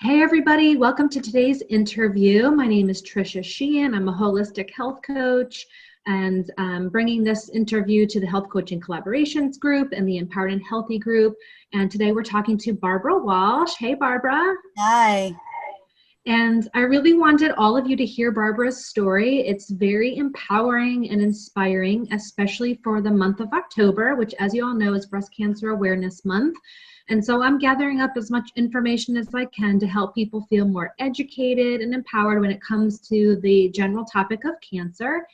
Hey everybody, welcome to today's interview. My name is Trisha Sheehan. I'm a holistic health coach and I'm bringing this interview to the Health Coaching Collaborations group and the Empowered and Healthy group. And today we're talking to Barbara Walsh. Hey Barbara. Hi. And I really wanted all of you to hear Barbara's story. It's very empowering and inspiring, especially for the month of October, which, as you all know, is Breast Cancer Awareness Month. And so I'm gathering up as much information as I can to help people feel more educated and empowered when it comes to the general topic of cancer.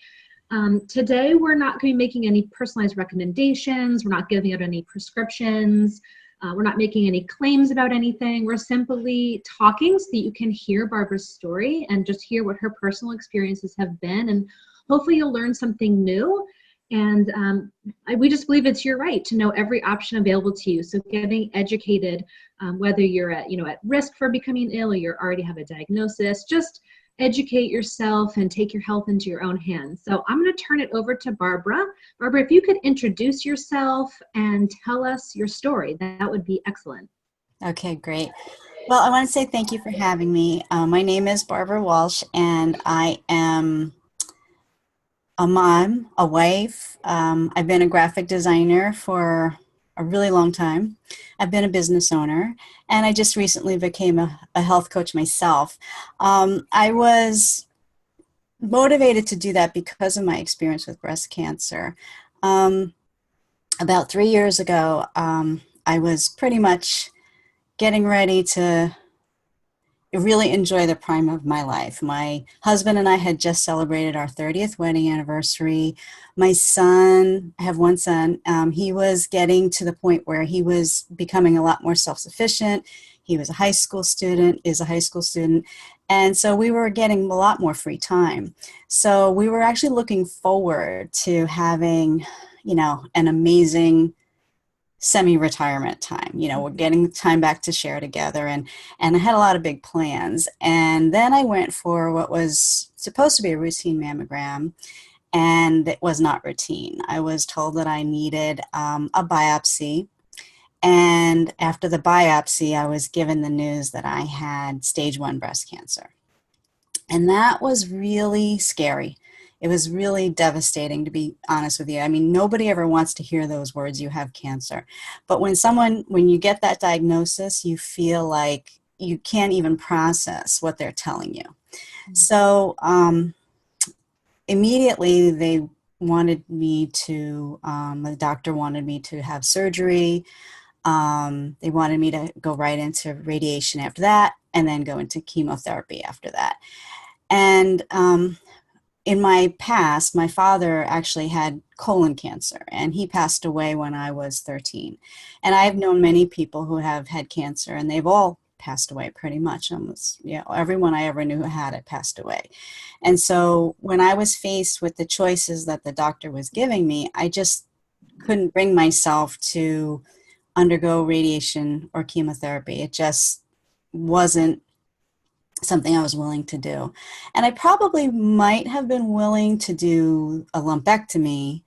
Today, we're not going to be making any personalized recommendations. We're not giving out any prescriptions. We're not making any claims about anything. We're simply talking so that you can hear Barbara's story and just hear what her personal experiences have been. And hopefully you'll learn something new. And we just believe it's your right to know every option available to you. So getting educated, whether you're at risk for becoming ill or you already have a diagnosis, just educate yourself and take your health into your own hands. So I'm going to turn it over to Barbara. Barbara, if you could introduce yourself and tell us your story, that would be excellent. Okay, great. Well, I want to say thank you for having me. My name is Barbara Walsh, and I am a mom, a wife. I've been a graphic designer for a really long time. I've been a business owner, and I just recently became a health coach myself. I was motivated to do that because of my experience with breast cancer. About 3 years ago, I was pretty much getting ready to really enjoy the prime of my life. My husband and I had just celebrated our 30th wedding anniversary. My son, I have one son, he was getting to the point where he was becoming a lot more self-sufficient. He was a high school student, is a high school student. And so we were getting a lot more free time. So we were actually looking forward to having, an amazing semi-retirement time. We're getting time back to share together, and I had a lot of big plans. And then I went for what was supposed to be a routine mammogram, and it was not routine. I was told that I needed a biopsy. And after the biopsy, I was given the news that I had stage 1 breast cancer. And that was really scary. It was really devastating, to be honest with you. I mean, nobody ever wants to hear those words, you have cancer. But when you get that diagnosis, you feel like you can't even process what they're telling you. So immediately they wanted me to, the doctor wanted me to have surgery. They wanted me to go right into radiation after that, and then go into chemotherapy after that. And in my past, my father actually had colon cancer, and he passed away when I was 13. And I've known many people who have had cancer, and they've all passed away pretty much. Almost, everyone I ever knew who had it passed away. And so when I was faced with the choices that the doctor was giving me, I just couldn't bring myself to undergo radiation or chemotherapy. It just wasn't something I was willing to do. And I probably might have been willing to do a lumpectomy,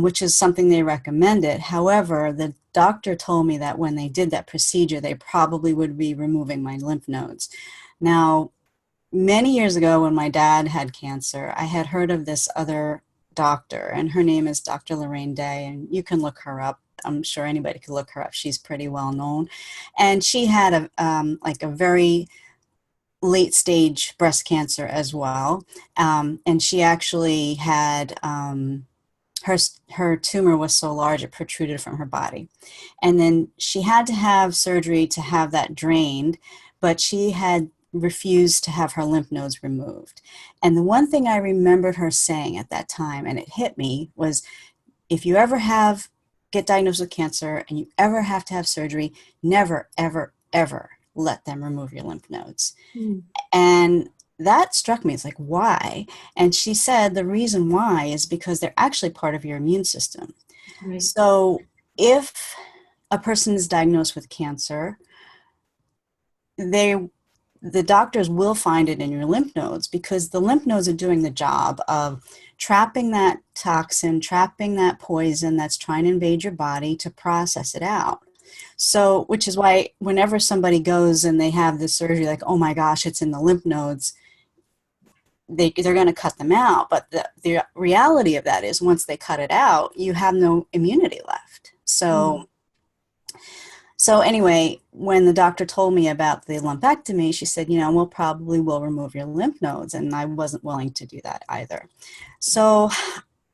which is something they recommended. However, the doctor told me that when they did that procedure, they probably would be removing my lymph nodes. Now, many years ago when my dad had cancer, I had heard of this other doctor, and her name is Dr. Lorraine Day, and you can look her up. I'm sure anybody could look her up. She's pretty well known. And she had a very late stage breast cancer as well. And she actually had, her tumor was so large it protruded from her body. And then she had to have surgery to have that drained, but she had refused to have her lymph nodes removed. And the one thing I remembered her saying at that time, and it hit me, was if you ever get diagnosed with cancer and you ever have to have surgery, never, ever, ever let them remove your lymph nodes. And that struck me. It's like, why? And she said the reason why is because they're actually part of your immune system. Right. So if a person is diagnosed with cancer, the doctors will find it in your lymph nodes, because the lymph nodes are doing the job of trapping that toxin, trapping that poison that's trying to invade your body to process it out. So, which is why whenever somebody goes and they have this surgery, like, oh my gosh, it's in the lymph nodes, they're going to cut them out. But the reality of that is once they cut it out, you have no immunity left. So anyway, when the doctor told me about the lumpectomy, she said, we'll probably will remove your lymph nodes. And I wasn't willing to do that either. So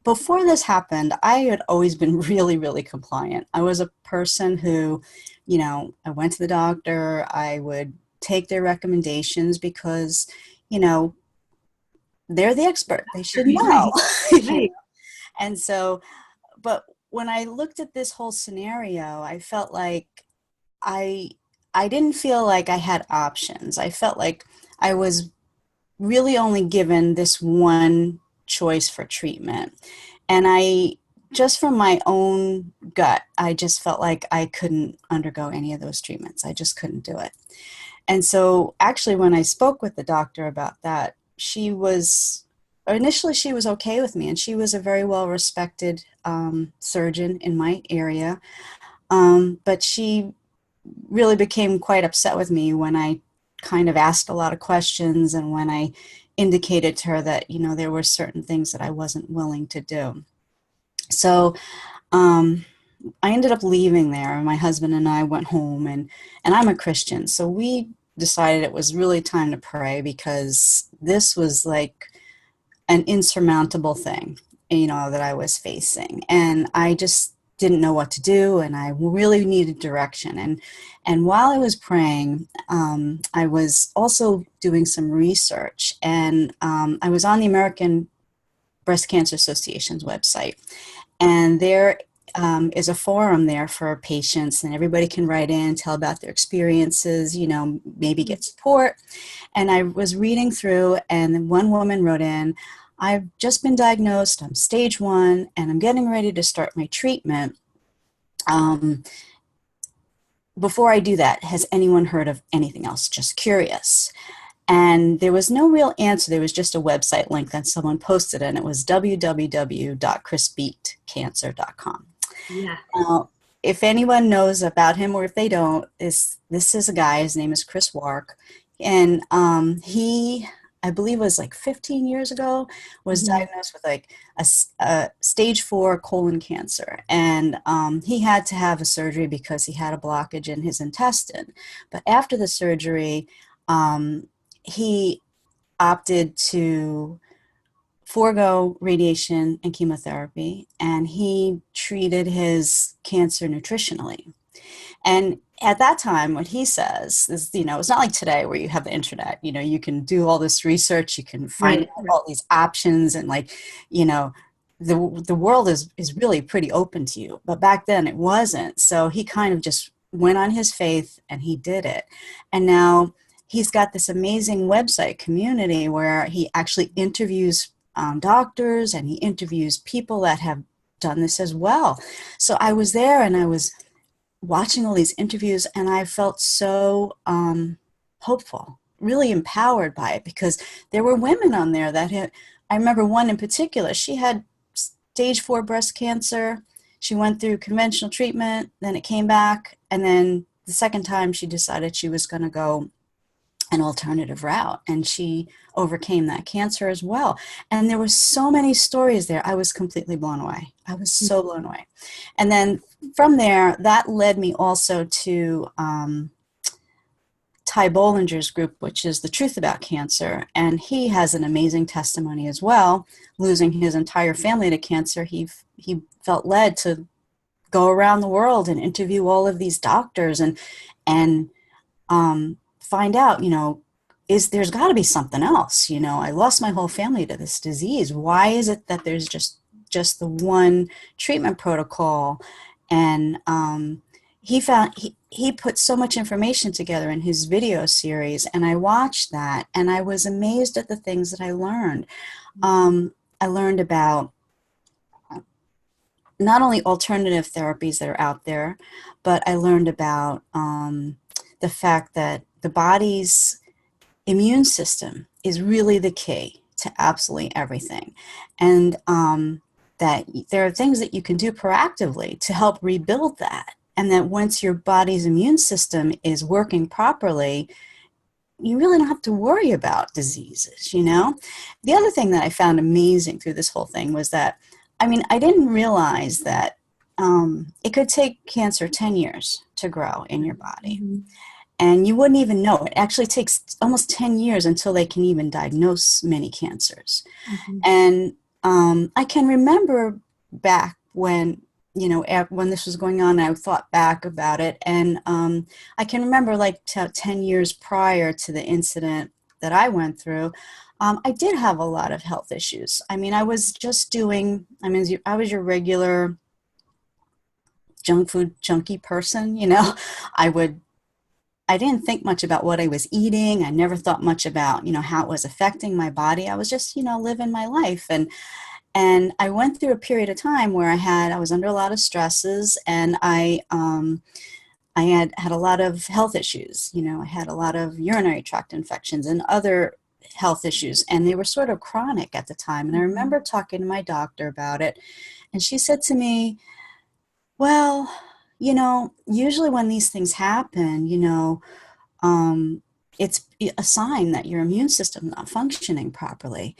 before this happened, I had always been really, really compliant. I was a person who, I went to the doctor, I would take their recommendations because, they're the expert. They should know. Right. And so, but when I looked at this whole scenario, I felt like I didn't feel like I had options. I felt like I was really only given this one choice for treatment. And just from my own gut, I just felt like I couldn't undergo any of those treatments. I just couldn't do it. And so actually when I spoke with the doctor about that, initially she was okay with me, and she was a very well-respected surgeon in my area. But she really became quite upset with me when I kind of asked a lot of questions and when I indicated to her that, there were certain things that I wasn't willing to do. So I ended up leaving there, and my husband and I went home, and I'm a Christian. So we decided it was really time to pray, because this was like an insurmountable thing, that I was facing. And I just didn't know what to do, and I really needed direction. And while I was praying, I was also doing some research, and I was on the American Breast Cancer Association's website, and there is a forum there for patients, and everybody can write in, tell about their experiences, maybe get support. And I was reading through, and one woman wrote in, I've just been diagnosed, I'm stage 1, and I'm getting ready to start my treatment. Before I do that, has anyone heard of anything else? Just curious. And there was no real answer. There was just a website link that someone posted, and it was www.chrisbeatcancer.com. Yeah. If anyone knows about him, or if they don't, this is a guy, his name is Chris Wark, and he, I believe it was like 15 years ago, was diagnosed with like a stage 4 colon cancer. And he had to have a surgery because he had a blockage in his intestine. But after the surgery, he opted to forego radiation and chemotherapy, and he treated his cancer nutritionally. And at that time, what he says is, it's not like today where you have the internet, you can do all this research, you can find all these options, and the world is really pretty open to you. But back then it wasn't. So he kind of just went on his faith and he did it. And now he's got this amazing website community where he actually interviews doctors, and he interviews people that have done this as well. So I was there, and I was watching all these interviews, and I felt so hopeful, really empowered by it, because there were women on there that had, I remember one in particular, she had stage 4 breast cancer. She went through conventional treatment, then it came back, and then the second time she decided she was going to go an alternative route, and she overcame that cancer as well. And there were so many stories there. I was completely blown away. I was so blown away. And then from there, that led me also to Ty Bollinger's group, which is The Truth About Cancer. And he has an amazing testimony as well. Losing his entire family to cancer, he felt led to go around the world and interview all of these doctors and find out, there's got to be something else. I lost my whole family to this disease. Why is it that there's just the one treatment protocol? And he put so much information together in his video series, and I watched that, and I was amazed at the things that I learned. I learned about not only alternative therapies that are out there, but I learned about the fact that the body's immune system is really the key to absolutely everything. And that there are things that you can do proactively to help rebuild that. and that once your body's immune system is working properly, you really don't have to worry about diseases, you know? The other thing that I found amazing through this whole thing was that, I mean, I didn't realize that it could take cancer 10 years to grow in your body. Mhm. And you wouldn't even know. It actually takes almost 10 years until they can even diagnose many cancers. Mhm. And I can remember back when, you know, when this was going on, I thought back about it. And I can remember like 10 years prior to the incident that I went through, I did have a lot of health issues. I mean, I was just doing, I mean, I was your regular junk food junkie person, you know. I would I didn't think much about what I was eating. I never thought much about, you know, how it was affecting my body. I was just, you know, living my life. And I went through a period of time where I was under a lot of stresses, and I had a lot of health issues. You know, I had a lot of urinary tract infections and other health issues, and they were sort of chronic at the time. And I Mhm. remember talking to my doctor about it, and she said to me, well, you know, usually when these things happen, you know, um, it's a sign that your immune system's not functioning properly.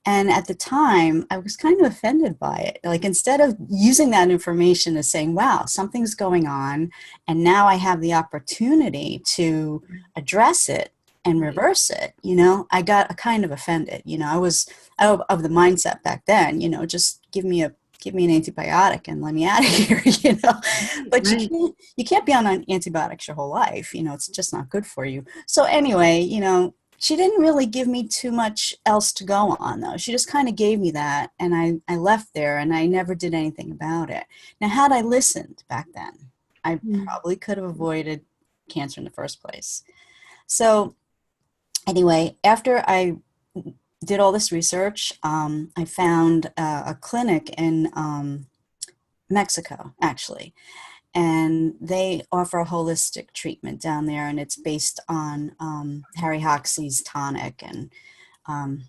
And at the time, I was kind of offended by it. Like, instead of using that information as saying, wow, something's going on, and now I have the opportunity to address it and Right. reverse it, you know, I got kind of offended. You know, I was of the mindset back then, you know, just give me an antibiotic and let me out of here, you know. Right. But Right. you can't be on antibiotics your whole life, you know, it's just not good for you. So anyway, you know, she didn't really give me too much else to go on, though. She just kind of gave me that, and I left there, and I never did anything about it. Now, had I listened back then, I Mm. probably could have avoided cancer in the first place. So anyway, after I did all this research, I found a clinic in Mexico, actually, and they offer a holistic treatment down there, and it's based on Harry Hoxsey's tonic, and um,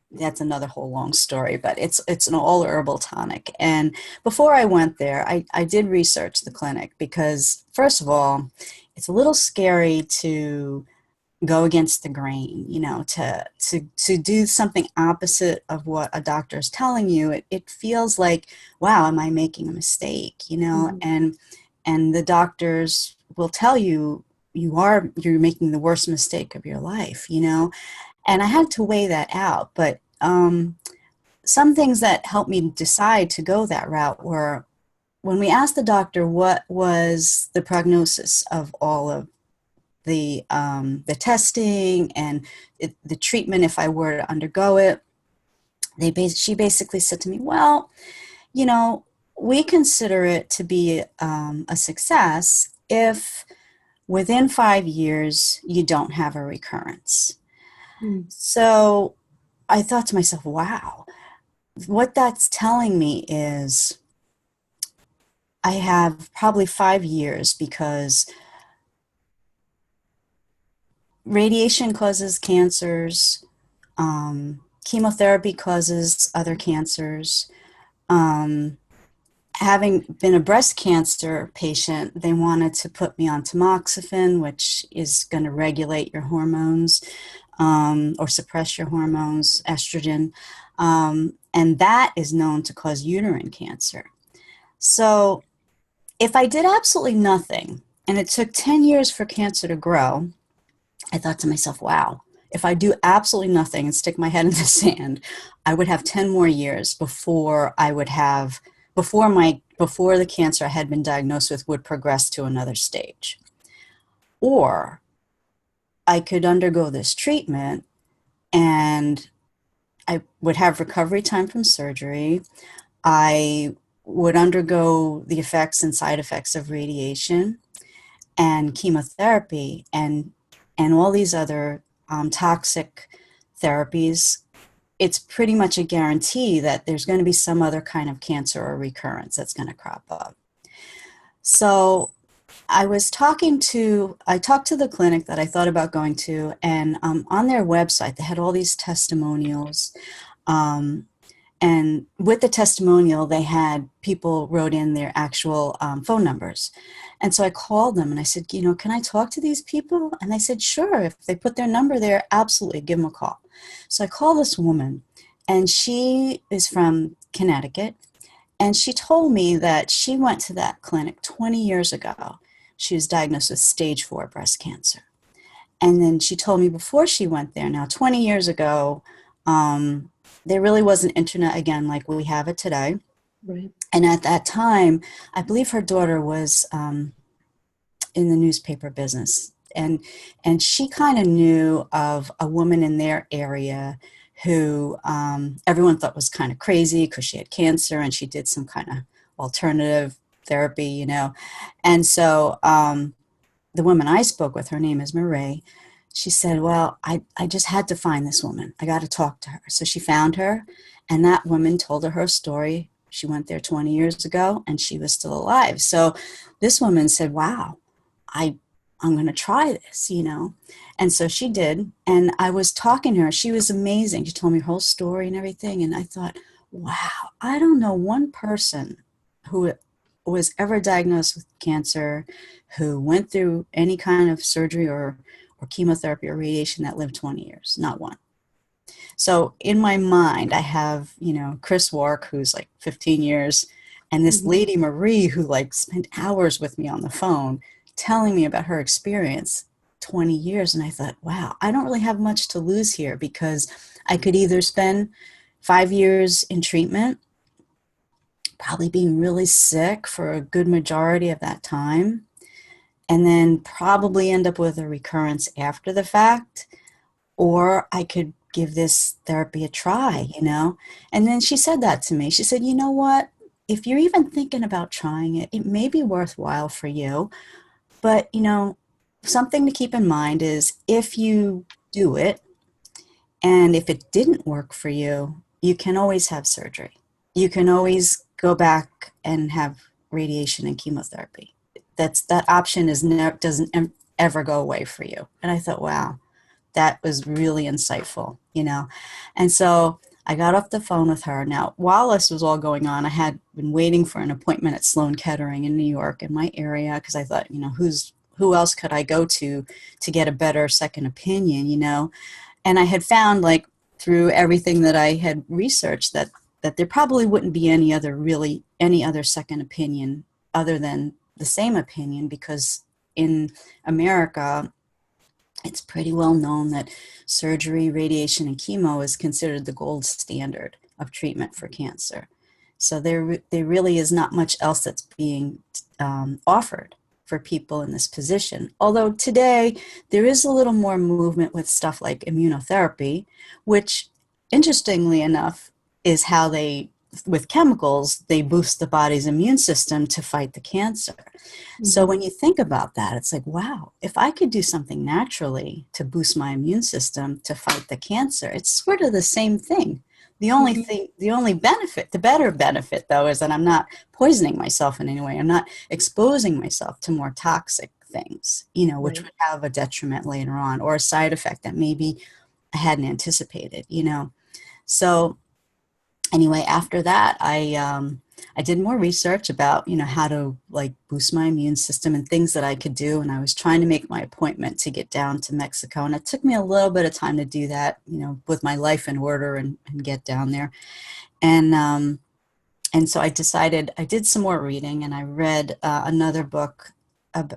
that's another whole long story, but it's an all herbal tonic. And before I went there, I did research the clinic because, first of all, it's a little scary to go against the grain, you know, to do something opposite of what a doctor is telling you. It feels like, wow, am I making a mistake, you know? Mhm. And the doctors will tell you you're making the worst mistake of your life, you know. And I had to weigh that out. But some things that helped me decide to go that route were, when we asked the doctor what was the prognosis of all of the testing and the treatment if I were to undergo it, she basically said to me, well, you know, we consider it to be a success if within 5 years you don't have a recurrence. Mm. So I thought to myself, wow, what that's telling me is I have probably 5 years, because radiation causes cancers, chemotherapy causes other cancers. Um, Having been a breast cancer patient, they wanted to put me on tamoxifen, which is going to regulate your hormones, or suppress your hormones, estrogen. And that is known to cause uterine cancer. So if I did absolutely nothing and it took 10 years for cancer to grow, I thought to myself, wow, if I do absolutely nothing and stick my head in the sand, I would have 10 more years before I would have, before the cancer I had been diagnosed with would progress to another stage. Or I could undergo this treatment, and I would have recovery time from surgery. I would undergo the effects and side effects of radiation and chemotherapy, and all these other toxic therapies. It's pretty much a guarantee that there's going to be some other kind of cancer or recurrence that's going to crop up. So I talked to the clinic that I thought about going to, and on their website, they had all these testimonials. Um, And with the testimonial, they had people wrote in their actual phone numbers. And so I called them and I said, can I talk to these people? And they said, sure. If they put their number there, absolutely, give them a call. So I called this woman, and she is from Connecticut. And she told me that she went to that clinic 20 years ago. She was diagnosed with stage 4 breast cancer. And then she told me before she went there, now 20 years ago, there really wasn't internet again like we have it today. Right. And at that time, I believe her daughter was in the newspaper business. And she kind of knew of a woman in their area who everyone thought was kind of crazy because she had cancer and she did some kind of alternative therapy, And so the woman I spoke with, her name is Marie, she said, well, I just had to find this woman. I got to talk to her. So she found her, and that woman told her story. She went there 20 years ago, and she was still alive. So this woman said, wow, I'm going to try this, And so she did, and I was talking to her. She was amazing. She told me her whole story and everything, and I thought, wow, I don't know one person who was ever diagnosed with cancer, who went through any kind of surgery or chemotherapy or radiation that lived 20 years, not one. So in my mind, I have, Chris Wark, who's like 15 years, and this lady, Marie, who like spent hours with me on the phone telling me about her experience 20 years. And I thought, wow, I don't really have much to lose here, because I could either spend 5 years in treatment, probably being really sick for a good majority of that time, and then probably end up with a recurrence after the fact, or I could give this therapy a try, And then she said that to me. She said, you know what? If you're even thinking about trying it, it may be worthwhile for you. But, something to keep in mind is if you do it, and if it didn't work for you, you can always have surgery. You can always go back and have radiation and chemotherapy. That option doesn't ever go away for you. And I thought, wow, that was really insightful, And so I got off the phone with her. Now, while this was all going on, I had been waiting for an appointment at Sloan Kettering in New York, in my area, because I thought, who else could I go to get a better second opinion, And I had found, like, through everything that I had researched, that there probably wouldn't be any other second opinion other than the same opinion, because in America, it's pretty well known that surgery, radiation, and chemo is considered the gold standard of treatment for cancer. So there really is not much else that's being offered for people in this position. Although today there is a little more movement with stuff like immunotherapy, which, interestingly enough, is how with chemicals, they boost the body's immune system to fight the cancer. Mm-hmm. So when you think about that, it's like, wow, if I could do something naturally to boost my immune system to fight the cancer, it's sort of the same thing. The better benefit, though, is that I'm not poisoning myself in any way. I'm not exposing myself to more toxic things, which would have a detriment later on, or a side effect that maybe I hadn't anticipated, So anyway, after that, I did more research about, how to like boost my immune system and things that I could do. And I was trying to make my appointment to get down to Mexico. And it took me a little bit of time to do that, with my life in order and get down there. And so I decided, I did some more reading, and I read another book,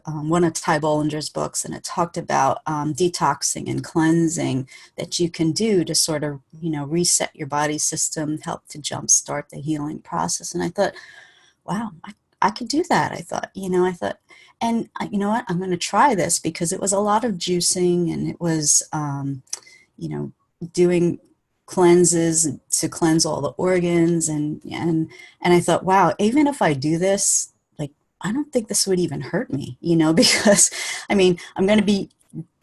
one of Ty Bollinger's books, and it talked about detoxing and cleansing that you can do to sort of, reset your body system, help to jumpstart the healing process. And I thought, wow, I could do that. I thought, and you know what, I'm going to try this, because it was a lot of juicing, and it was, doing cleanses to cleanse all the organs. And I thought, wow, even if I do this, I don't think this would even hurt me, because I'm going to be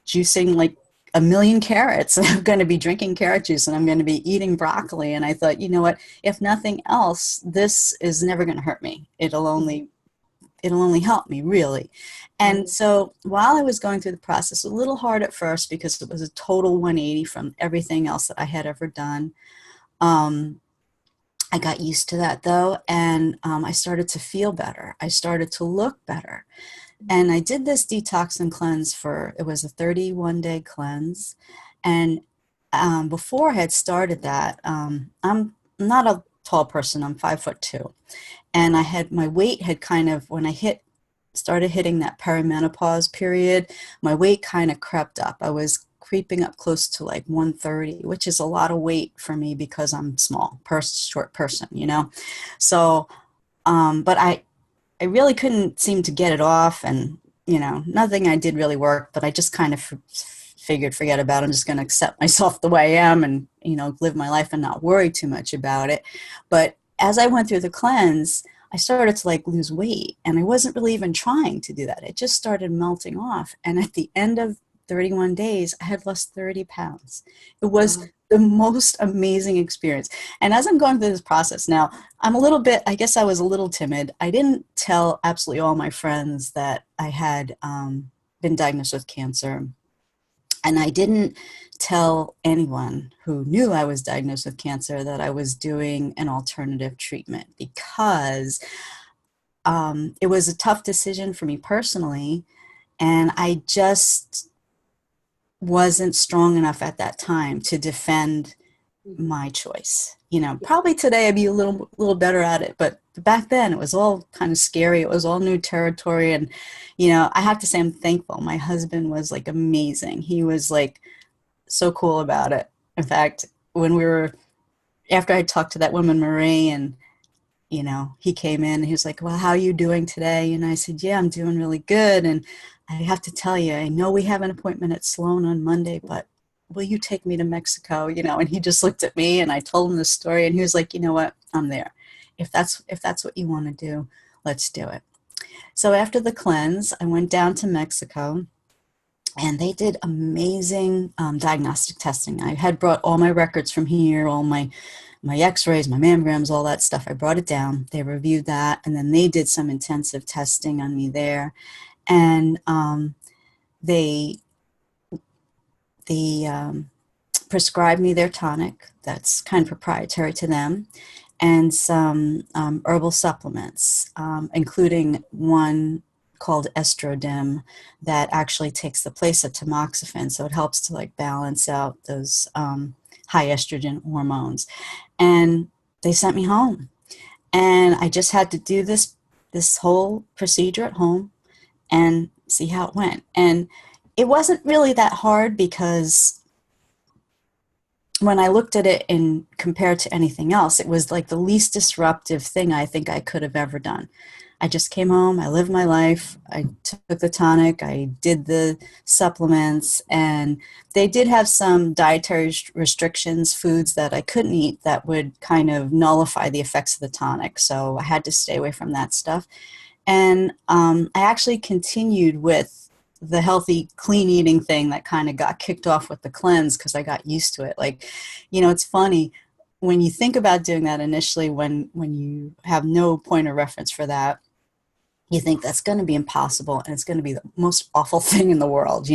juicing like 1 million carrots, and I'm going to be drinking carrot juice, and I'm going to be eating broccoli. And I thought, you know what, if nothing else, this is never going to hurt me. It'll only help me, really. And so while I was going through the process, a little hard at first, because it was a total 180 from everything else that I had ever done. I got used to that though, and I started to feel better. I started to look better. And I did this detox and cleanse it was a 31-day cleanse. And before I had started that, I'm not a tall person, I'm 5'2". And my weight had kind of, when I started hitting that perimenopause period, my weight kind of crept up. I was creeping up close to like 130, which is a lot of weight for me because I'm small, short person, you know? So, but I really couldn't seem to get it off, and nothing I did really worked. But I just kind of figured, forget about it. I'm just going to accept myself the way I am, and live my life and not worry too much about it. But as I went through the cleanse, I started to like lose weight, and I wasn't really even trying to do that. It just started melting off, and at the end of 31 days, I had lost 30 pounds. It was the most amazing experience. And as I'm going through this process now, I guess I was a little timid. I didn't tell absolutely all my friends that I had been diagnosed with cancer. And I didn't tell anyone who knew I was diagnosed with cancer that I was doing an alternative treatment, because it was a tough decision for me personally. And I just wasn't strong enough at that time to defend my choice. Probably today I'd be a little better at it, but back then it was all kind of scary. It was all new territory. And, I have to say I'm thankful. My husband was like amazing. He was like so cool about it. In fact, after I talked to that woman, Marie, and, he came in and he was like, well, how are you doing today? And I said, yeah, I'm doing really good. And I have to tell you, I know we have an appointment at Sloan on Monday, but will you take me to Mexico? And he just looked at me, and I told him the story, and he was like, you know what, I'm there. If that's what you want to do, let's do it. So after the cleanse, I went down to Mexico, and they did amazing diagnostic testing. I had brought all my records from here, all my x-rays, my mammograms, all that stuff. I brought it down. They reviewed that, and then they did some intensive testing on me there. And they prescribed me their tonic that's kind of proprietary to them, and some herbal supplements, including one called Estrodim that actually takes the place of tamoxifen. So it helps to like balance out those high estrogen hormones. And they sent me home. And I just had to do this whole procedure at home and see how it went. And it wasn't really that hard, because when I looked at it and compared to anything else, it was like the least disruptive thing I think I could have ever done. I just came home, I lived my life, I took the tonic, I did the supplements, and they did have some dietary restrictions, foods that I couldn't eat that would kind of nullify the effects of the tonic. So I had to stay away from that stuff. And I actually continued with the healthy, clean eating thing that kind of got kicked off with the cleanse, because I got used to it. Like, it's funny when you think about doing that initially, when you have no point of reference for that, you think that's going to be impossible and it's going to be the most awful thing in the world,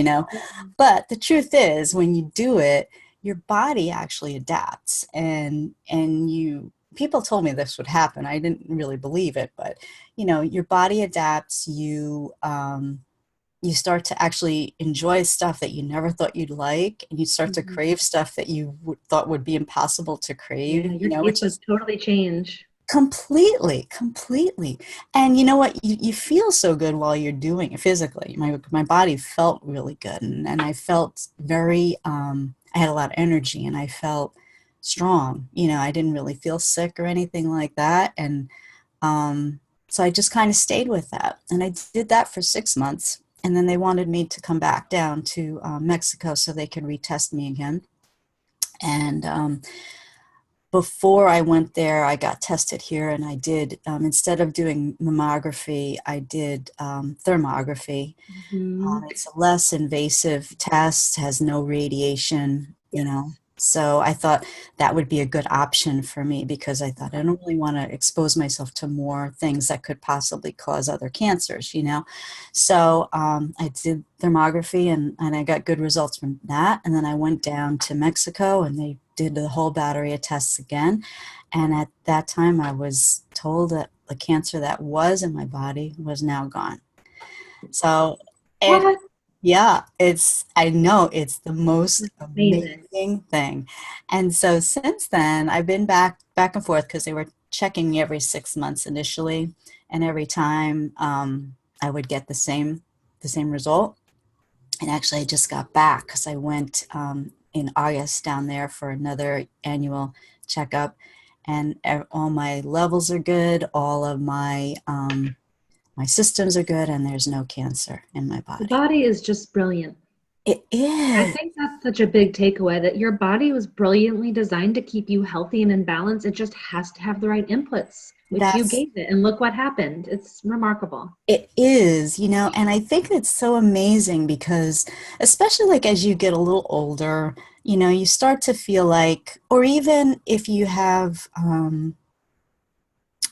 But the truth is, when you do it, your body actually adapts, and people told me this would happen. I didn't really believe it, but your body adapts. You start to actually enjoy stuff that you never thought you'd like, and you start to crave stuff that you thought would be impossible to crave. Your taste would totally change. Completely. And you know what? You feel so good while you're doing it physically. My body felt really good, and I felt very. I had a lot of energy, and I felt strong. I didn't really feel sick or anything like that, and so I just kind of stayed with that, and I did that for 6 months. And then they wanted me to come back down to Mexico so they could retest me again. And before I went there, I got tested here, and I did, instead of doing mammography, I did thermography. It's a less invasive test, has no radiation, So I thought that would be a good option for me, because I thought I don't really want to expose myself to more things that could possibly cause other cancers, So I did thermography, and I got good results from that. And then I went down to Mexico, and they did the whole battery of tests again. And at that time, I was told that the cancer that was in my body was now gone. So, it, What? yeah, I know it's the most Amazing. amazing thing. And so since then, I've been back and forth because they were checking me every 6 months initially. And every time I would get the same result. And actually, I just got back because I went in August down there for another annual checkup, and all my levels are good. All of my systems are good, and there's no cancer in my The body. body is just brilliant. It I is. think that's such a big takeaway, that your body was brilliantly designed to keep you healthy and in balance. It just has to have the right inputs, which you That's gave it. And look what happened. It's remarkable. it is, and I think it's so amazing because especially like as you get a little older, you start to feel like, or even if you have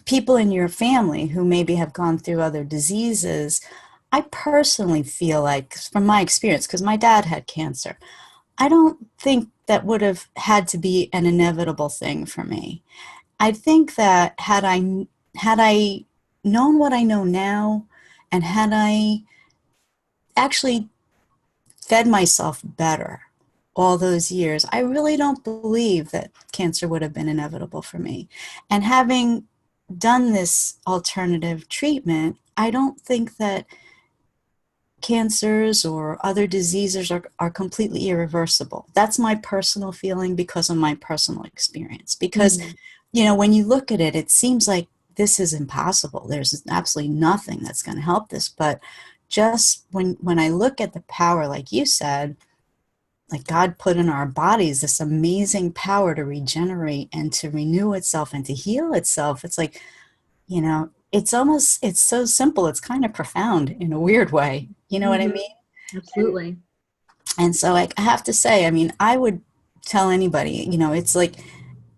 people in your family who maybe have gone through other diseases, I personally feel like, from my experience, because my dad had cancer, I don't think that would have had to be an inevitable thing for me. I think that had I known what I know now, and had I actually fed myself better all those years, I really don't believe that cancer would have been inevitable for me. And having done this alternative treatment, I don't think that cancers or other diseases are completely irreversible. That's my personal feeling because of my personal experience. Because, Mhm. when you look at it, it seems like this is impossible. There's absolutely nothing that's going to help this. But just when I look at the power, like you said, like God put in our bodies this amazing power to regenerate and to renew itself and to heal itself. It's like, it's so simple. It's kind of profound in a weird way. You know what I Mhm. mean? And, Absolutely. and so I have to say, I mean, I would tell anybody, it's like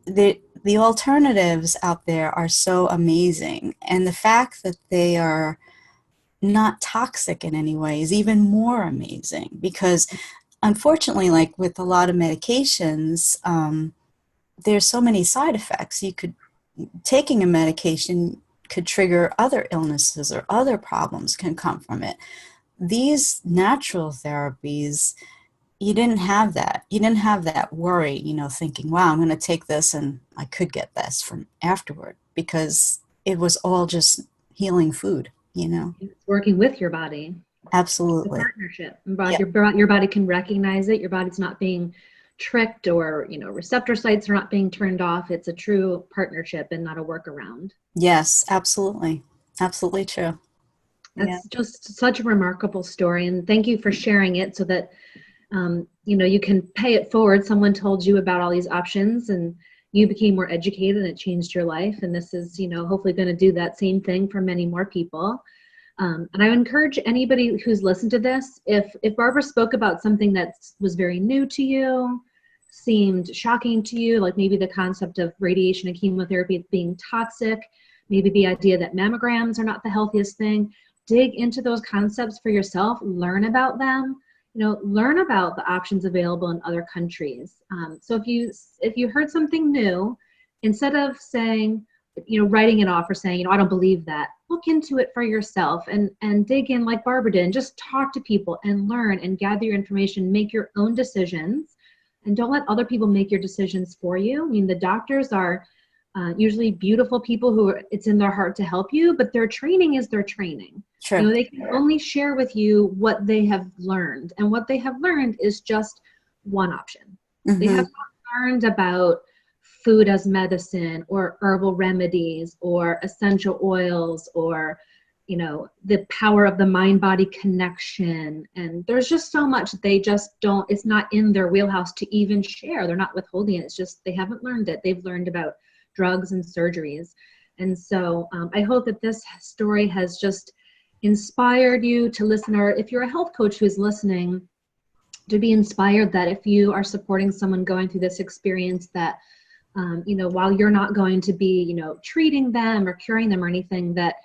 the alternatives out there are so amazing. And the fact that they are not toxic in any way is even more amazing because unfortunately, like with a lot of medications, there's so many side effects. Taking a medication could trigger other illnesses or other problems can come from it. These natural therapies, you didn't have that. You didn't have that worry, thinking, wow, I'm going to take this and I could get this from afterward because it was all just healing food. It's working with your body. It's a Absolutely. partnership. Yeah. Your body can recognize it. Your body's not being tricked, or receptor sites are not being turned off. It's a true partnership and not a workaround. Yes, absolutely. Absolutely true. Yeah. That's just such a remarkable story, and thank you for sharing it so that you can pay it forward. Someone told you about all these options, and you became more educated, and it changed your life. And this is, hopefully going to do that same thing for many more people. And I would encourage anybody who's listened to this, if Barbara spoke about something that was very new to you, seemed shocking to you, like maybe the concept of radiation and chemotherapy being toxic, maybe the idea that mammograms are not the healthiest thing, dig into those concepts for yourself, learn about them, learn about the options available in other countries. So if you heard something new, instead of saying, writing it off or saying, I don't believe that, look into it for yourself and dig in like Barbara did, and just talk to people and learn and gather your information, make your own decisions, and don't let other people make your decisions for you. I mean, the doctors are usually beautiful people who it's in their heart to help you, but their training is their training. True. They can only share with you what they have learned, and what they have learned is just one option. They Hmm. have not learned about food as medicine or herbal remedies or essential oils or the power of the mind body connection. And there's just so much they just don't, it's not in their wheelhouse to even share. They're not withholding it. It's just they haven't learned it. They've learned about drugs and surgeries. And so I hope that this story has just inspired you to listen, or if you're a health coach who's listening, to be inspired that if you are supporting someone going through this experience, that while you're not going to be, treating them or curing them or anything, that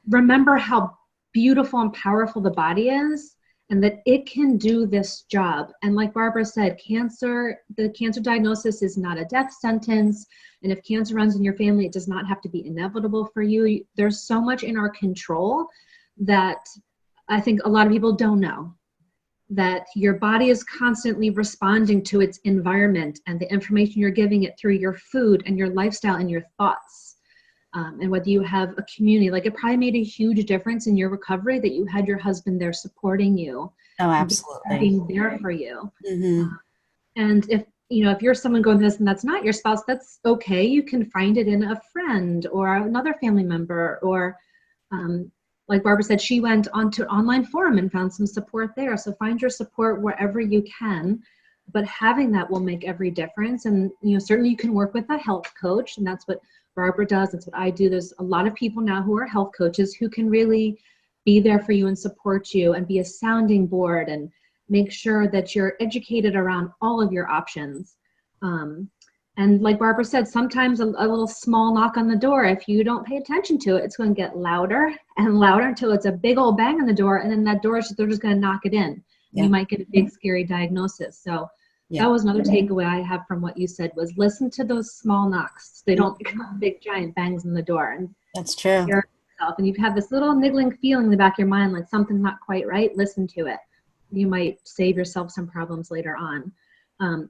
remember how beautiful and powerful the body is, and that it can do this job. And like Barbara said, the cancer diagnosis is not a death sentence. And if cancer runs in your family, it does not have to be inevitable for you. There's so much in our control that I think a lot of people don't know, that your body is constantly responding to its environment and the information you're giving it through your food and your lifestyle and your thoughts. And whether you have a community, like it probably made a huge difference in your recovery that you had your husband there supporting you. Oh, absolutely. Being there for you. Mm-hmm. And if you're someone going through this and that's not your spouse, that's okay. You can find it in a friend or another family member, or like Barbara said, she went onto an online forum and found some support there. So find your support wherever you can, but having that will make every difference. And certainly you can work with a health coach, and that's what Barbara does. That's what I do. There's a lot of people now who are health coaches who can really be there for you and support you and be a sounding board and make sure that you're educated around all of your options. And like Barbara said, sometimes a little small knock on the door, if you don't pay attention to it, it's going to get louder and louder until it's a big old bang on the door. And then that door, they're just going to knock it in. Yeah. You might get a big, scary diagnosis. So that was another takeaway I have from what you said, was listen to those small knocks. They don't become big, giant bangs on the door. And that's true. And you've had this little niggling feeling in the back of your mind, like something's not quite right. Listen to it. You might save yourself some problems later on.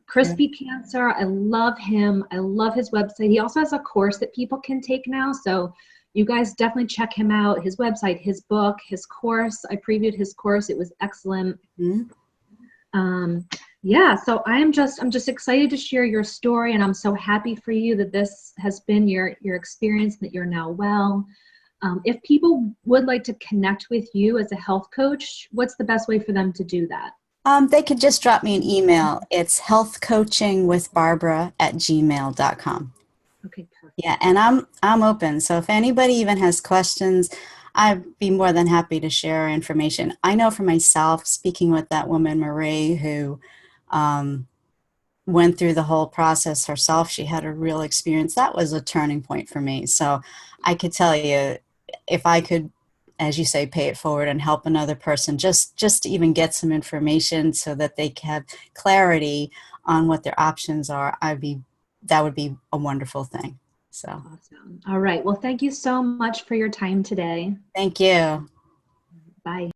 Crispy Cancer, I love him. I love his website. He also has a course that people can take now. So you guys definitely check him out. His website, his book, his course. I previewed his course. It was excellent. Mm-hmm. So I'm just excited to share your story, and I'm so happy for you that this has been your experience, that you're now well. If people would like to connect with you as a health coach, what's the best way for them to do that? They could just drop me an email. It's healthcoachingwithbarbara@gmail.com. Okay, perfect. Yeah, and I'm open. So if anybody even has questions, I'd be more than happy to share information. I know for myself, speaking with that woman, Marie, who went through the whole process herself, she had a real experience. That was a turning point for me. So I could tell you, if I could, as you say, pay it forward and help another person just to even get some information so that they can have clarity on what their options are, that would be a wonderful thing. So awesome. All right. Well, thank you so much for your time today. Thank you. Bye.